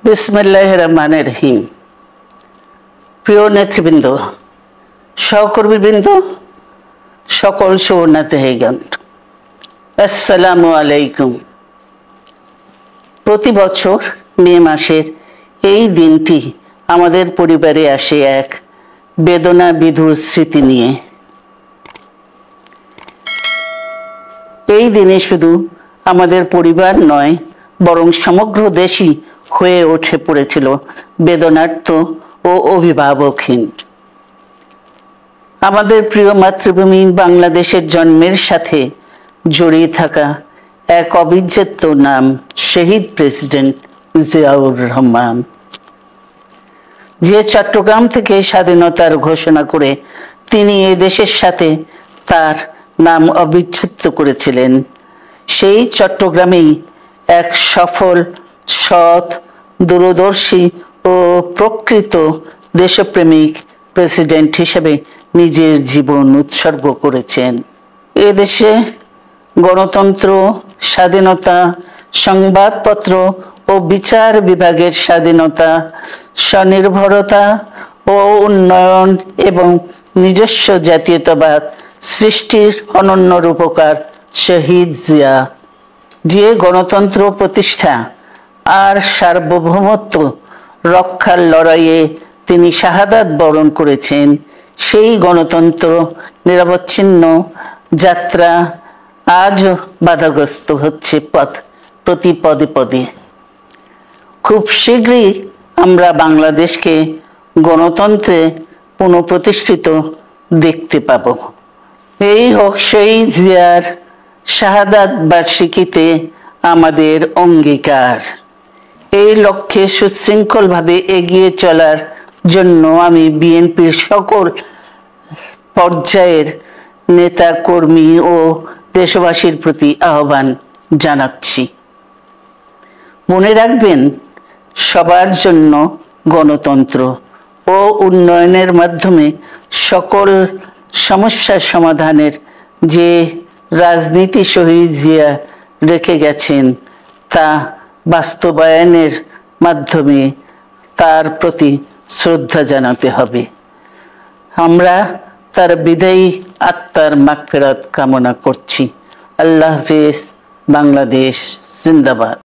বিসমিল্লাহির রহমানির রহিম। প্রিয় নেতৃবৃন্দ, সহকর্মীবৃন্দ, সকল সুবর্ণাতিগণ, আসসালামু আলাইকুম। প্রতি বছর মে মাসের এই দিনটি আমাদের পরিবারে আসে এক বেদনা বিধুর স্মৃতি নিয়ে। এই দিনে শুধু আমাদের পরিবার নয়, বরং সমগ্র দেশই হয়ে উঠে পড়েছিল বেদনার্ত ও অভিভাবকহীন। আমাদের প্রিয় মাতৃভূমি বাংলাদেশের জন্মের সাথে জড়িয়ে থাকা এক অবিচ্ছেদ্য নাম শহীদ প্রেসিডেন্ট জিয়াউর রহমান, যে চট্টগ্রাম থেকে স্বাধীনতার ঘোষণা করে তিনি এ দেশের সাথে তার নাম অবিচ্ছেদ্য করেছিলেন। সেই চট্টগ্রামেই এক সফল, সৎ, দূরদর্শী ও প্রকৃত দেশপ্রেমিক প্রেসিডেন্ট হিসেবে নিজের জীবন উৎসর্গ করেছেন। এদেশে গণতন্ত্র, স্বাধীনতা, সংবাদপত্র ও বিচার বিভাগের স্বাধীনতা, স্বনির্ভরতা ও উন্নয়ন এবং নিজস্ব জাতীয়তাবাদ সৃষ্টির অনন্য রূপকার শহীদ জিয়া, যে গণতন্ত্র প্রতিষ্ঠা আর সার্বভৌমত্ব রক্ষার লড়াইয়ে তিনি শাহাদাত বরণ করেছেন, সেই গণতন্ত্র নিরবচ্ছিন্ন যাত্রা আজও বাধাগ্রস্ত হচ্ছে প্রতি পদে পদে। খুব শীঘ্রই আমরা বাংলাদেশকে গণতন্ত্রে পুনঃপ্রতিষ্ঠিত দেখতে পাব। এই হোক শহীদ জিয়ার শাহাদাত বার্ষিকীতে আমাদের অঙ্গীকার। এই লক্ষ্যে সুশৃঙ্খলভাবে এগিয়ে চলার জন্য আমি বিএনপির সকল পর্যায়ের নেতা কর্মী ও দেশবাসীর প্রতি আহ্বান জানাচ্ছি। মনে রাখবেন, সবার জন্য গণতন্ত্র ও উন্নয়নের মাধ্যমে সকল সমস্যার সমাধানের যে রাজনীতি শহীদ জিয়া রেখে গেছেন, তা বাস্তবায়নের মাধ্যমে তার প্রতি শ্রদ্ধা জানাতে হবে। আমরা তার বিদায়ী আত্মার মাগফিরাত কামনা করছি। আল্লাহ হাফেজ। বাংলাদেশ জিন্দাবাদ।